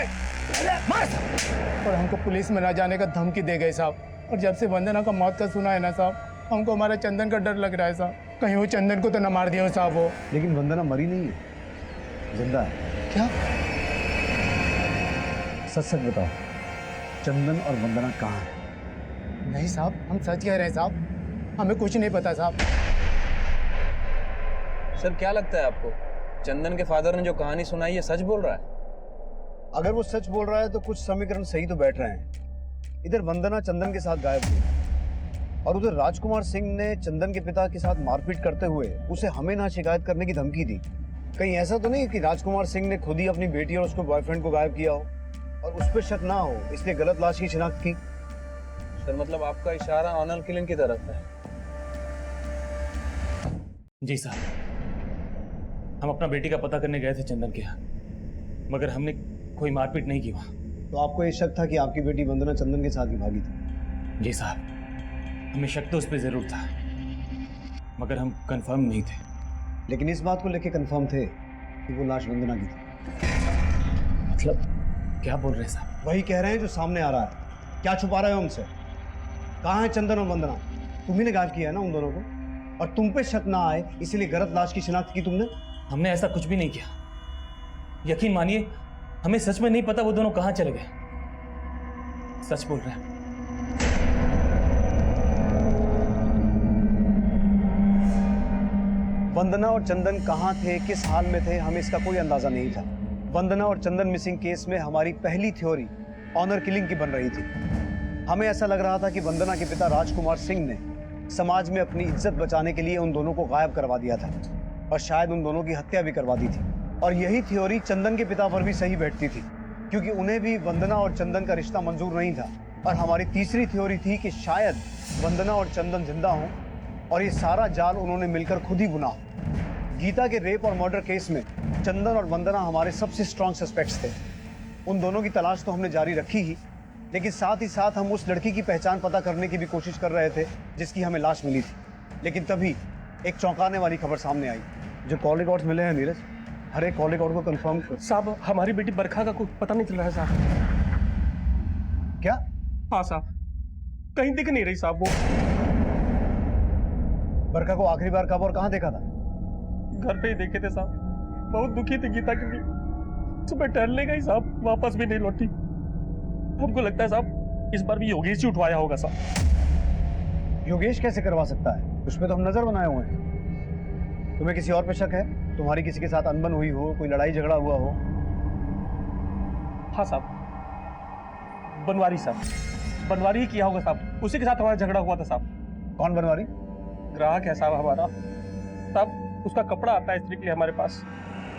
[SPEAKER 6] और हमको पुलिस में ना जाने का धमकी दे गए साहब। और जब से वंदना का मौत का सुना है ना साहब, हमको हमारा चंदन का डर लग रहा है साहब। कहीं वो चंदन को तो न मार दिया हो साहब वो।
[SPEAKER 8] लेकिन वंदना मरी नहीं है, जिंदा है।
[SPEAKER 6] क्या?
[SPEAKER 8] सच सच बताओ, चंदन और वंदना कहाँ है?
[SPEAKER 6] नहीं साहब, हम सच कह रहे हैं साहब, हमें कुछ नहीं पता साहब।
[SPEAKER 7] सर क्या लगता है आपको, चंदन के फादर ने जो कहानी सुनाई है सच बोल रहा है?
[SPEAKER 8] अगर वो सच बोल रहा है तो कुछ समीकरण सही तो बैठ रहे हैं। इधर वंदना चंदन के साथ गायब हुई और उधर राजकुमार सिंह ने चंदन के पिता के साथ मारपीट करते हुए उसे हमें ना शिकायत करने की धमकी दी। कहीं ऐसा तो नहीं कि राजकुमार सिंह ने खुद ही अपनी बेटी और उसके बॉयफ्रेंड को गायब किया हो और उस पर शक ना हो, इसलिए गलत लाश की शिनाख्त की?
[SPEAKER 7] सर मतलब आपका इशारा ऑनर किलिंग की तरफ है?
[SPEAKER 5] जी साहब, हम अपना बेटी का पता करने गए थे चंदन के यहाँ, मगर हमने कोई मारपीट नहीं की वहाँ।
[SPEAKER 8] तो आपको ये शक था कि आपकी बेटी वंदना चंदन के साथ ही भागी थी?
[SPEAKER 5] जी साहब, हमें शक तो उस पर जरूर था, मगर हम कंफर्म नहीं थे।
[SPEAKER 8] लेकिन इस बात को लेकर कंफर्म थे कि वो लाश वंदना की थी।
[SPEAKER 5] मतलब क्या बोल रहे हैं साहब?
[SPEAKER 8] वही कह रहे हैं जो सामने आ रहा है। क्या छुपा रहे हो हमसे? कहाँ है चंदन और वंदना? तुम्ही ने गायब किया है ना उन दोनों को, और तुम पे शक ना आए इसीलिए गलत लाश की शिनाख्त की तुमने।
[SPEAKER 5] हमने ऐसा कुछ भी नहीं किया, यकीन मानिए, हमें सच में नहीं पता वो दोनों कहाँ चले गए। सच बोल रहे हैं।
[SPEAKER 8] वंदना और चंदन कहाँ थे, किस हाल में थे, हमें इसका कोई अंदाजा नहीं था। वंदना और चंदन मिसिंग केस में हमारी पहली थ्योरी ऑनर किलिंग की बन रही थी। हमें ऐसा लग रहा था कि वंदना के पिता राजकुमार सिंह ने समाज में अपनी इज्जत बचाने के लिए उन दोनों को गायब करवा दिया था और शायद उन दोनों की हत्या भी करवा दी थी। और यही थ्योरी चंदन के पिता पर भी सही बैठती थी, क्योंकि उन्हें भी वंदना और चंदन का रिश्ता मंजूर नहीं था। और हमारी तीसरी थ्योरी थी कि शायद वंदना और चंदन जिंदा हों और ये सारा जाल उन्होंने मिलकर खुद ही बुना। गीता के रेप और मर्डर केस में चंदन और वंदना हमारे सबसे स्ट्रॉन्ग सस्पेक्ट्स थे। उन दोनों की तलाश तो हमने जारी रखी ही, लेकिन साथ ही साथ हम उस लड़की की पहचान पता करने की भी कोशिश कर रहे थे जिसकी हमें लाश मिली थी। लेकिन तभी एक चौंकाने वाली खबर सामने आई। जो कॉल रिकॉर्ड्स मिले हैं नीरज, हर एक कॉल रिकॉर्ड को कंफर्म कर।
[SPEAKER 3] साहब हमारी बेटी बरखा का कुछ पता नहीं चल रहा है साहब।
[SPEAKER 8] क्या?
[SPEAKER 3] हाँ साहब, कहीं दिख नहीं रही साहब वो।
[SPEAKER 8] बरखा को आखिरी बार कब और कहाँ देखा था?
[SPEAKER 3] घर पे ही देखे थे साहब, बहुत दुखी थी गीता के लिए। सुबह टहलने गई साहब, वापस भी नहीं लौटी। हमको लगता है साहब इस बार भी योगेश जी उठवाया होगा साहब।
[SPEAKER 8] योगेश कैसे करवा सकता है? उस पर तो हम नजर बनाए हुए हैं। तुम्हें किसी और पे शक है? तुम्हारी किसी के साथ अनबन हुई हो, कोई लड़ाई झगड़ा हुआ हो?
[SPEAKER 3] हाँ साहब, बनवारी साहब, बनवारी ही किया होगा साहब, उसी के साथ हमारा झगड़ा हुआ था साहब।
[SPEAKER 8] कौन बनवारी?
[SPEAKER 3] ग्राहक है साहब हमारा साहब, उसका कपड़ा आता है इस्त्री के लिए हमारे पास।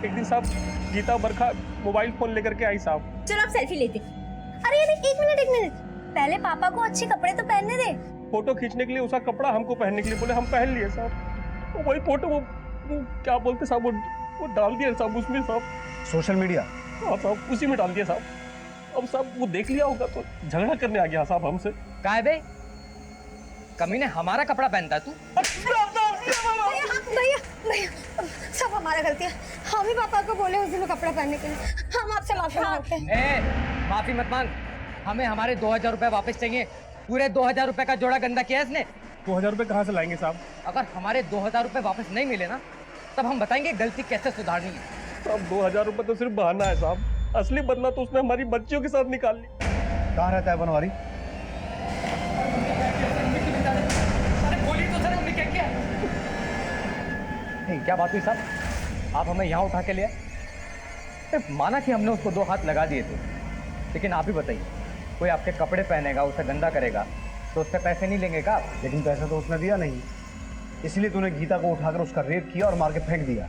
[SPEAKER 3] एक दिन साहब गीता बरखा मोबाइल फोन लेकर के आई साहब।
[SPEAKER 11] चलो आप सेल्फी लेते। अरे अरे एक मिनट, पहले पापा को अच्छे कपड़े तो पहनने दे।
[SPEAKER 3] फोटो खींचने के लिए उसका कपड़ा हमको पहनने के लिए बोले, हम पहन लिए साहब। वही फोटो वो क्या बोलते साहब, वो डाल दिया साहब उसमें साहब।
[SPEAKER 8] Social media?
[SPEAKER 3] हाँ साहब, उसी में डाल दिया साहब। अब साहब वो देख लिया होगा तो झगड़ा करने आ गया साहब हमसे।
[SPEAKER 12] का है बे? कमीने हमारा कपड़ा पहनता है तू?
[SPEAKER 11] भैया सब हमारा गलती है, हम ही पापा को बोले उस दिन कपड़ा पहनने के लिए। हम आपसे माफी मांगते हैं।
[SPEAKER 12] माफी मत मांग, हमें हमारे 2000 रुपए वापस चाहिए। पूरे 2000 रुपए का जोड़ा गंदा किया है इसने।
[SPEAKER 3] 2000 रुपए कहाँ से लाएंगे साहब?
[SPEAKER 12] अगर हमारे 2000 रुपए वापस नहीं मिले ना, तब हम बताएंगे गलती कैसे सुधारनी है।
[SPEAKER 3] साहब 2000 रुपए तो सिर्फ बहाना है साहब, असली बदला तो उसने हमारी बच्चियों के साथ निकाल ली।
[SPEAKER 8] कहाँ रहता है बनवारी?
[SPEAKER 12] क्या बात हुई साहब, आप हमें यहाँ उठा के ले आए? माना कि हमने उसको 2 हाथ लगा दिए थे, लेकिन आप ही बताइए, कोई आपके कपड़े पहनेगा, उसे गंदा करेगा तो उससे पैसे नहीं लेंगे क्या?
[SPEAKER 8] लेकिन पैसा तो उसने दिया नहीं, इसलिए तूने गीता को उठाकर उसका रेप किया और मार के फेंक दिया।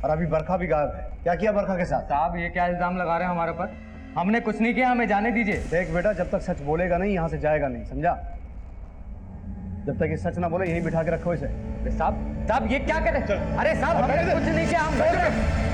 [SPEAKER 8] और अभी बरखा भी गायब है। क्या किया बरखा के साथ?
[SPEAKER 12] साहब ये क्या इल्जाम लगा रहे हैं हमारे ऊपर? हमने कुछ नहीं किया, हमें जाने दीजिए।
[SPEAKER 8] देख बेटा, जब तक सच बोलेगा नहीं यहाँ से जाएगा नहीं, समझा? जब तक ये सच ना बोले यही बिठा के रखो इसे।
[SPEAKER 12] साहब ये क्या करे? अरे साहब हमने कुछ नहीं किया, हम बोल रहे।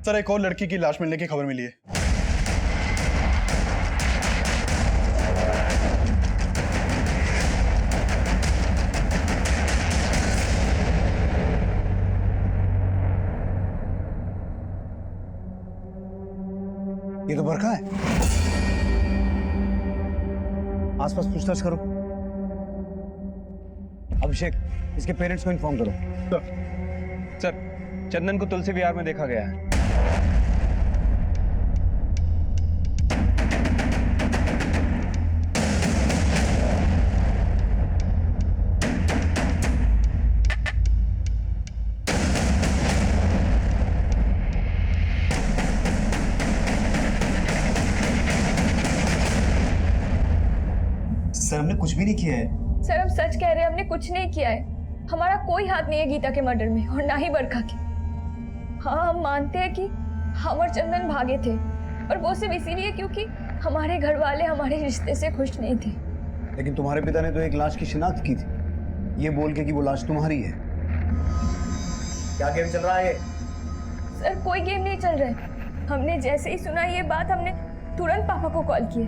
[SPEAKER 13] सर एक और लड़की की लाश मिलने की खबर मिली है।
[SPEAKER 8] ये तो बरखा है। आसपास पूछताछ करो। अभिषेक, इसके पेरेंट्स को इन्फॉर्म करो।
[SPEAKER 7] सर चंदन को तुलसी विहार में देखा गया है।
[SPEAKER 8] सर हमने कुछ भी नहीं किया है।
[SPEAKER 10] सर हम सच कह रहे हैं, हमने कुछ नहीं किया है। हमारा कोई हाथ नहीं है गीता के मर्डर में, और ना ही बरखा के। हाँ हम मानते हैं कि हम और चंदन भागे थे, और वो सिर्फ इसीलिए क्योंकि हमारे घर वाले हमारे रिश्ते से खुश नहीं थे।
[SPEAKER 8] लेकिन तुम्हारे पिता ने तो एक लाश की शिनाख्त की थी, ये बोल के कि वो लाश तुम्हारी है। क्या गेम चल रहा है?
[SPEAKER 10] सर कोई गेम नहीं चल रहा है। हमने जैसे ही सुना ये बात, हमने तुरंत पापा को कॉल किया।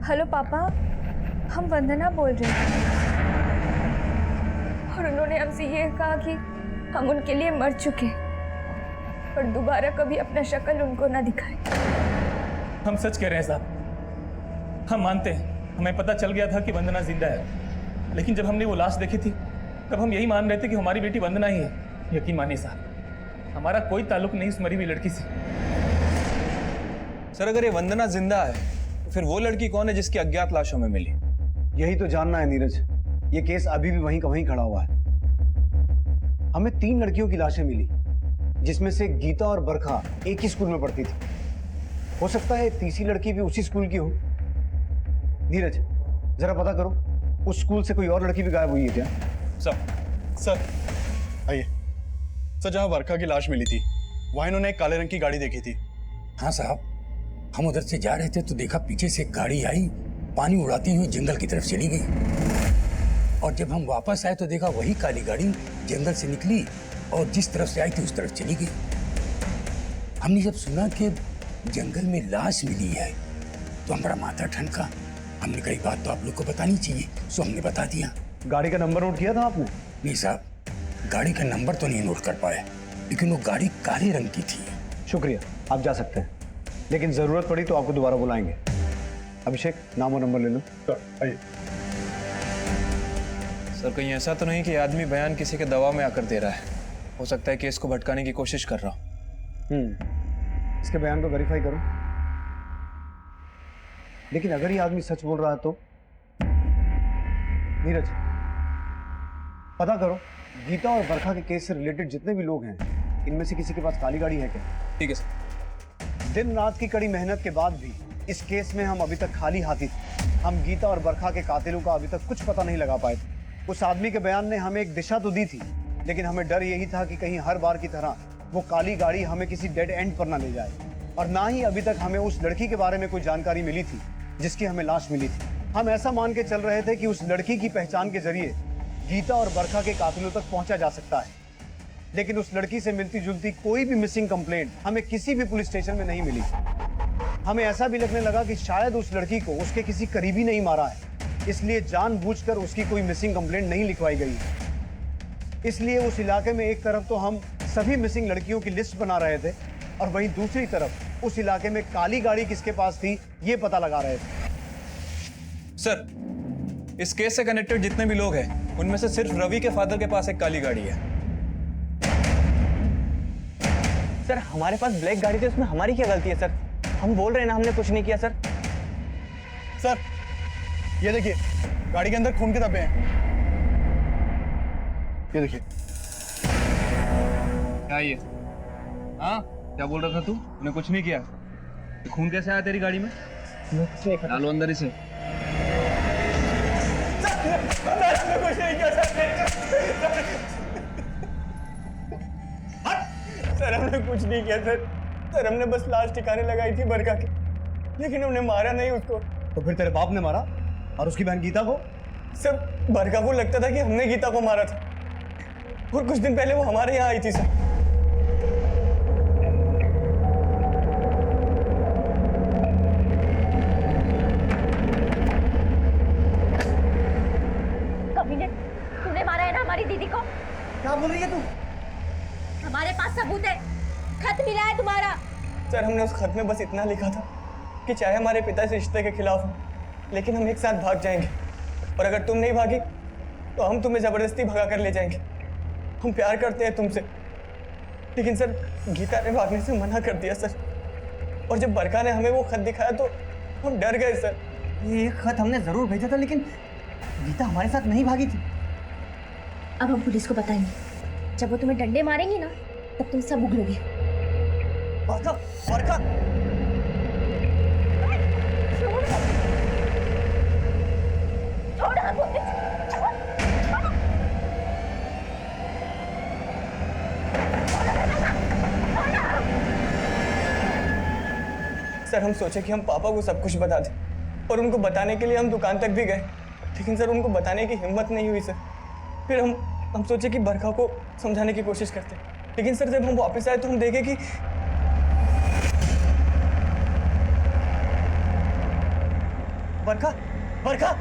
[SPEAKER 10] हेलो पापा, हम वंदना बोल रहे हैं, और उन्होंने हमसे ये कहा कि हम उनके लिए मर चुके, और दोबारा कभी अपना शक्ल उनको ना दिखाए।
[SPEAKER 5] हम सच कह रहे हैं साहब, हम मानते हैं, हमें पता चल गया था कि वंदना जिंदा है, लेकिन जब हमने वो लाश देखी थी तब हम यही मान रहे थे कि हमारी बेटी वंदना ही है। यकीन मानिए साहब, हमारा कोई ताल्लुक नहीं उस मरी हुई लड़की से।
[SPEAKER 7] सर अगर ये वंदना जिंदा है तो फिर वो लड़की कौन है जिसकी अज्ञात लाशों में मिली?
[SPEAKER 8] यही तो जानना है नीरज। ये केस अभी भी वहीं का वहीं खड़ा हुआ है। हमें 3 लड़कियों की लाशें मिली, जिसमें से गीता और बरखा एक ही स्कूल में पढ़ती थी। हो सकता है तीसरी लड़की भी उसी स्कूल की हो। नीरज जरा पता करो, उस स्कूल से कोई और लड़की भी गायब हुई है क्या?
[SPEAKER 13] सर आइए। सर जहाँ वर्षा की लाश मिली थी वहाँ इन्होंने एक काले रंग की गाड़ी देखी थी।
[SPEAKER 6] हाँ साहब, हम उधर से जा रहे थे तो देखा पीछे से एक गाड़ी आई, पानी उड़ाती हुई जंगल की तरफ चली गई। और जब हम वापस आए तो देखा वही काली गाड़ी जंगल से निकली और जिस तरफ से आई थी उस तरफ चली गई। हमने जब सुना कि जंगल में लाश मिली है तो हमारा माथा ठनका। हमने कही बात तो आप लोग को बतानी चाहिए, सो हमने बता दिया।
[SPEAKER 8] गाड़ी का नंबर नोट किया था आपने?
[SPEAKER 6] नहीं साहब, गाड़ी का नंबर तो नहीं नोट कर पाए, लेकिन वो गाड़ी काले रंग की थी।
[SPEAKER 8] शुक्रिया, आप जा सकते हैं, लेकिन जरूरत पड़ी तो आपको दोबारा बुलाएंगे। अभिषेक नाम और नंबर ले लो।
[SPEAKER 13] आइए।
[SPEAKER 7] सर कहीं ऐसा तो नहीं कि आदमी बयान किसी के दबाव में आकर दे रहा है? हो सकता है केस को भटकाने की कोशिश कर रहा हूँ।
[SPEAKER 8] इसके बयान को वेरीफाई करो। लेकिन अगर ये आदमी सच बोल रहा है तो नीरज, पता करो गीता और बरखा के केस से रिलेटेड जितने भी लोग हैं, इनमें से किसी के पास काली गाड़ी है क्या?
[SPEAKER 7] ठीक है सर।
[SPEAKER 8] दिन रात की कड़ी मेहनत के बाद भी इस केस में हम अभी तक खाली हाथी थे। हम गीता और बरखा के कातिलों का अभी तक कुछ पता नहीं लगा पाए थे। उस आदमी के बयान ने हमें एक दिशा तो दी थी, लेकिन हमें डर यही था कि कहीं हर बार की तरह वो काली गाड़ी हमें किसी डेड एंड पर ना ले जाए। और ना ही अभी तक हमें उस लड़की के बारे में कोई जानकारी मिली थी जिसकी हमें लाश मिली थी। हम ऐसा मान के चल रहे थे कि उस लड़की की पहचान के जरिए गीता और बरखा के कातिलों तक पहुंचा जा सकता है, लेकिन उस लड़की से मिलती जुलती कोई भी मिसिंग कंप्लेंट हमें किसी भी पुलिस स्टेशन में नहीं मिली। हमें ऐसा भी लगने लगा कि शायद उस लड़की को उसके किसी करीबी नहीं मारा है, इसलिए जानबूझकर उसकी कोई मिसिंग कंप्लेंट नहीं लिखवाई गई है। इसलिए उस इलाके में एक तरफ तो हम सभी मिसिंग लड़कियों की लिस्ट बना रहे थे और वहीं दूसरी तरफ उस इलाके में काली गाड़ी किसके पास थी ये पता लगा रहे थे।
[SPEAKER 7] सर, इस केस से कनेक्टेड जितने भी लोग हैं उनमें से सिर्फ रवि के फादर के पास एक काली गाड़ी है।
[SPEAKER 4] सर हमारे पास ब्लैक गाड़ी थी, उसमें हमारी क्या गलती है सर? हम बोल रहे हैं ना हमने कुछ नहीं किया सर।
[SPEAKER 13] सर ये देखिए, गाड़ी के अंदर खून के धब्बे हैं। ये देखिए।
[SPEAKER 7] क्या ये? हाँ, क्या बोल रहा था तू? तूने कुछ नहीं किया। ये खून कैसे आया तेरी गाड़ी में? डालो अंदर इसे।
[SPEAKER 3] कुछ नहीं किया सर, हमने कुछ नहीं किया सर, हमने बस लाश ठिकाने लगाई थी बरखा की, लेकिन हमने मारा नहीं उसको।
[SPEAKER 8] तो फिर तेरे बाप ने मारा और उसकी बहन गीता को?
[SPEAKER 3] सर बरखा को लगता था कि हमने गीता को मारा था, और कुछ दिन पहले वो हमारे यहाँ आई थी सर।
[SPEAKER 1] कमीने, तूने मारा है ना हमारी दीदी को?
[SPEAKER 8] क्या बोल रही है तू?
[SPEAKER 1] हमारे पास सबूत है, खत मिला है तुम्हारा।
[SPEAKER 3] सर हमने उस खत में बस इतना लिखा था कि चाहे हमारे पिता इस रिश्ते के खिलाफ हो, लेकिन हम एक साथ भाग जाएंगे, और अगर तुम नहीं भागी तो हम तुम्हें जबरदस्ती भगा कर ले जाएंगे। हम प्यार करते हैं तुमसे। लेकिन सर गीता ने भागने से मना कर दिया सर, और जब बरखा ने हमें वो खत दिखाया तो हम डर गए सर।
[SPEAKER 4] ये खत हमने जरूर भेजा था, लेकिन गीता हमारे साथ नहीं भागी थी।
[SPEAKER 1] अब हम पुलिस को बताएंगे, जब वो तुम्हें डंडे मारेंगी ना तब तुम सब उगलोगे।
[SPEAKER 3] बरखा, बरखा सर हम सोचे कि हम पापा को सब कुछ बता दें, और उनको बताने के लिए हम दुकान तक भी गए, लेकिन सर उनको बताने की हिम्मत नहीं हुई सर। फिर हम सोचे कि बरखा को समझाने की कोशिश करते, लेकिन सर जब हम वापस आए तो हम देखे कि बरखा, बरखा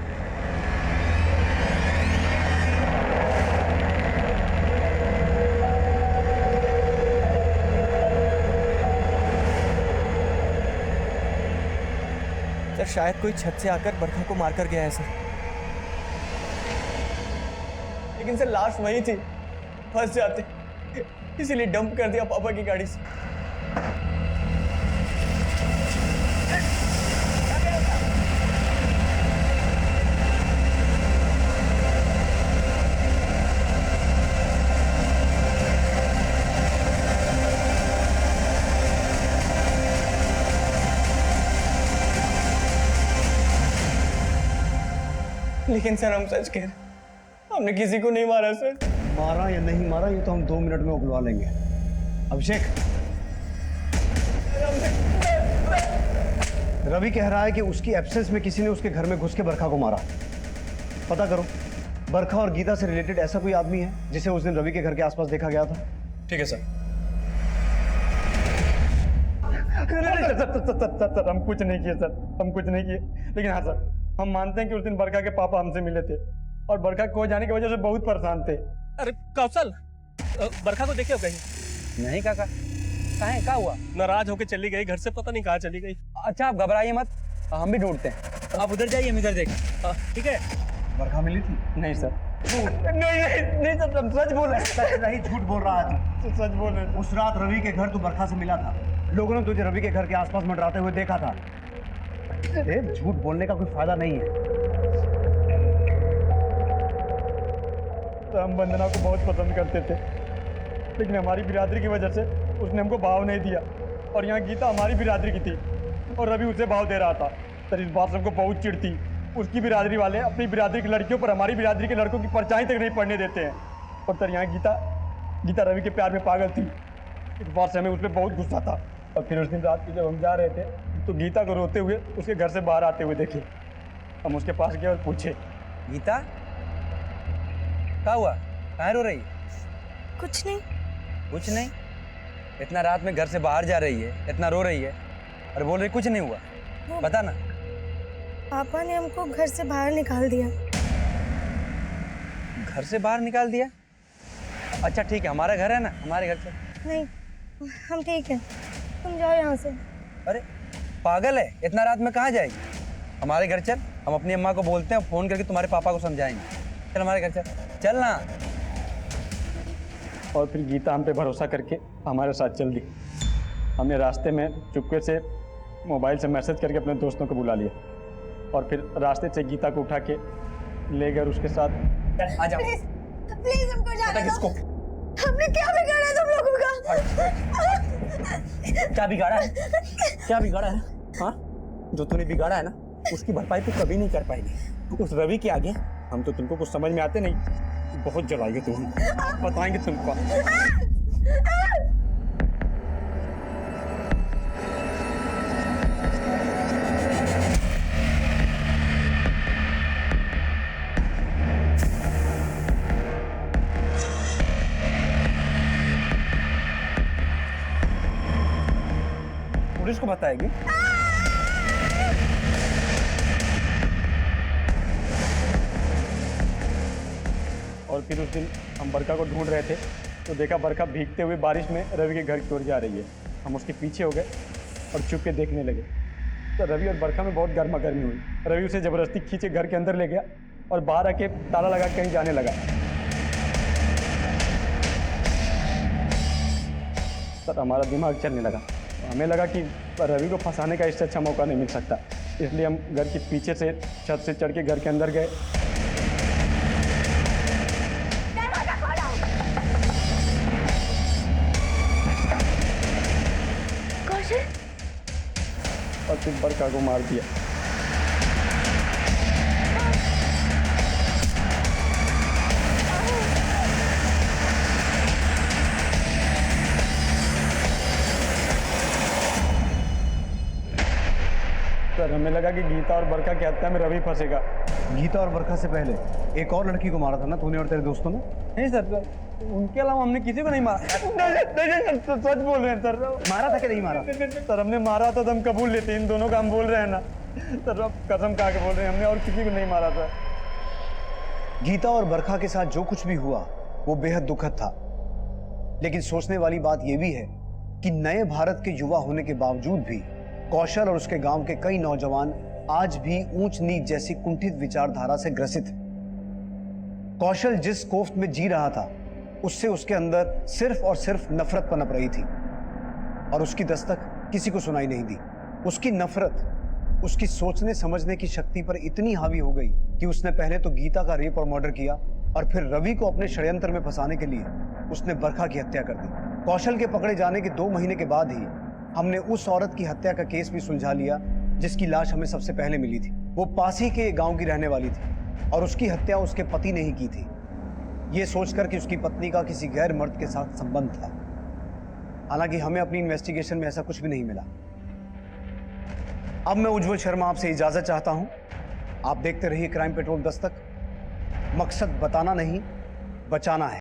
[SPEAKER 3] सर शायद कोई छत से आकर बरखा को मारकर गया है सर। लेकिन सर लाश वही थी, फंस जाते, इसीलिए डंप कर दिया पापा की गाड़ी से। लेकिन सर हम सच कह रहे, हमने किसी को नहीं मारा सर।
[SPEAKER 8] मारा या नहीं मारा ये तो हम 2 मिनट में उगलवा लेंगे। अभिषेक, रवि कह रहा है कि उसकी एब्सेंस में किसी ने उसके घर में घुस के बरखा को मारा। पता करो बरखा और गीता से रिलेटेड ऐसा कोई आदमी है जिसे उस दिन रवि के घर के आसपास देखा गया था?
[SPEAKER 7] ठीक है सर।
[SPEAKER 3] सर हम कुछ नहीं किए सर, हम कुछ नहीं किए, लेकिन हाँ सर हम मानते हैं कि उस दिन बरखा के पापा हमसे मिले थे, और बरखा खो जाने की वजह से बहुत परेशान थे।
[SPEAKER 5] अरे कौशल, बरखा को देखे हो कहीं?
[SPEAKER 12] नहीं काका, कहाँ क्या हुआ?
[SPEAKER 3] नाराज होकर चली गई, घर से पता नहीं कहाँ चली गई।
[SPEAKER 12] अच्छा आप घबराइए मत, हम भी ढूंढते हैं। आप उधर जाइए, हम इधर देखें। ठीक है।
[SPEAKER 8] बरखा मिली थी?
[SPEAKER 3] नहीं सर। नहीं सर, सच बोल रहे हैं।
[SPEAKER 8] सच नहीं, झूठ बोल रहा है तू।
[SPEAKER 3] सच बोल रहे हैं।
[SPEAKER 8] उस रात रवि के घर तू बरखा से मिला था, लोगों ने तुझे रवि के घर के आसपास मंडराते हुए देखा था। देख, झूठ बोलने का कोई फायदा नहीं है।
[SPEAKER 3] हम वंदना को बहुत पसंद करते थे, लेकिन हमारी बिरादरी की वजह से उसने हमको भाव नहीं दिया। और यहाँ गीता हमारी बिरादरी की थी और रवि उसे भाव दे रहा था। सर, इस बात से हमको बहुत चिढ़ थी। उसकी बिरादरी वाले अपनी बिरादरी की लड़कियों पर हमारी बिरादरी के लड़कों की परछाई तक नहीं पड़ने देते हैं। और सर, यहाँ गीता रवि के प्यार में पागल थी। इस बात से हमें उस पर बहुत गुस्सा था। और फिर उस दिन रात को जब हम जा रहे थे तो गीता को रोते हुए उसके घर से बाहर आते हुए देखे। हम उसके पास गए और पूछे,
[SPEAKER 12] गीता क्या हुआ, कहाँ रो रही है?
[SPEAKER 11] कुछ नहीं।
[SPEAKER 12] कुछ नहीं? इतना रात में घर से बाहर जा रही है, इतना रो रही है और बोल रही कुछ नहीं हुआ। बता ना।
[SPEAKER 11] पापा ने हमको घर से बाहर निकाल दिया।
[SPEAKER 12] घर से बाहर निकाल दिया? अच्छा ठीक है, हमारा घर है ना, हमारे घर से।
[SPEAKER 11] नहीं, हम ठीक है, तुम जाओ यहाँ से।
[SPEAKER 12] अरे पागल है, इतना रात में कहाँ जाएगी? हमारे घर चल, हम अपनी अम्मा को बोलते हैं, फोन करके तुम्हारे पापा को समझाएंगे। चल हमारे घर चल ना।
[SPEAKER 3] और फिर गीता हम पे भरोसा करके हमारे साथ चल दी। हमने रास्ते में चुपके से मोबाइल से मैसेज करके अपने दोस्तों को बुला लिया और फिर रास्ते से गीता को उठा के ले गए उसके साथ।
[SPEAKER 12] आ जाओ।
[SPEAKER 11] प्लीज हमको जाने दो।
[SPEAKER 12] किसको?
[SPEAKER 11] हमने क्या बिगाड़ा है तुम लोगों का?
[SPEAKER 6] क्या बिगाड़ा है? क्या बिगाड़ा है? हाँ, जो तूने बिगाड़ा है ना, उसकी भरपाई तू कभी नहीं कर पाएगी। उस रवि के आगे हम तो तुमको कुछ समझ में आते नहीं। बहुत जलाएंगे तुम, बताएंगे तुमको। पुलिस को बताएगी?
[SPEAKER 3] और फिर उस दिन हम बरखा को ढूंढ रहे थे तो देखा बरखा भीगते हुए बारिश में रवि के घर की ओर जा रही है। हम उसके पीछे हो गए और छुप के देखने लगे तो रवि और बरखा में बहुत गर्मा गर्मी हुई। रवि उसे ज़बरदस्ती खींचे घर के अंदर ले गया और बाहर आके ताला लगा के कहीं जाने लगा। सर, हमारा दिमाग चलने लगा। हमें लगा कि रवि को फंसाने का इससे अच्छा मौका नहीं मिल सकता, इसलिए हम घर के पीछे से छत से चढ़ के घर के अंदर गए। और फिर बरखा को मार दिया। सर, हमें लगा कि गीता और बरखा की हत्या में रवि फंसेगा।
[SPEAKER 8] गीता और बरखा से पहले एक और लड़की को मारा था ना तूने और तेरे दोस्तों ने?
[SPEAKER 3] नहीं सर, उनके अलावा हमने किसी को नहीं मारा। सच बोल रहे हैं सर।
[SPEAKER 8] मारा था कि नहीं मारा?
[SPEAKER 3] सर, हमने मारा था तो हम कबूल लेते, इन दोनों का हम बोल रहे हैं ना सर। अब कसम खा के बोल रहे हैं, हमने और किसी को नहीं मारा था।
[SPEAKER 8] गीता और बरखा के साथ जो कुछ भी हुआ वो बेहद दुखद था, लेकिन सोचने वाली बात यह भी है कि नए भारत के युवा होने के बावजूद भी कौशल और उसके गांव के कई नौजवान आज भी ऊंच नीच जैसी कुंठित विचारधारा से ग्रसित हैं। कौशल जिस कोफ्त में जी रहा था उससे उसके अंदर सिर्फ और सिर्फ नफरत पनप रही थी और उसकी दस्तक किसी को सुनाई नहीं दी। उसकी नफरत उसकी सोचने समझने की शक्ति पर इतनी हावी हो गई कि उसने पहले तो गीता का रेप और मर्डर किया और फिर रवि को अपने षड्यंत्र में फंसाने के लिए उसने बरखा की हत्या कर दी। कौशल के पकड़े जाने के 2 महीने के बाद ही हमने उस औरत की हत्या का केस भी सुलझा लिया जिसकी लाश हमें सबसे पहले मिली थी। वो पास ही के गांव की रहने वाली थी और उसकी हत्या उसके पति ने ही की थी, ये सोचकर कि उसकी पत्नी का किसी गैर मर्द के साथ संबंध था। हालांकि हमें अपनी इन्वेस्टिगेशन में ऐसा कुछ भी नहीं मिला। अब मैं उज्जवल शर्मा आपसे इजाजत चाहता हूं। आप देखते रहिए क्राइम पेट्रोल दस्तक। मकसद बताना नहीं, बचाना है।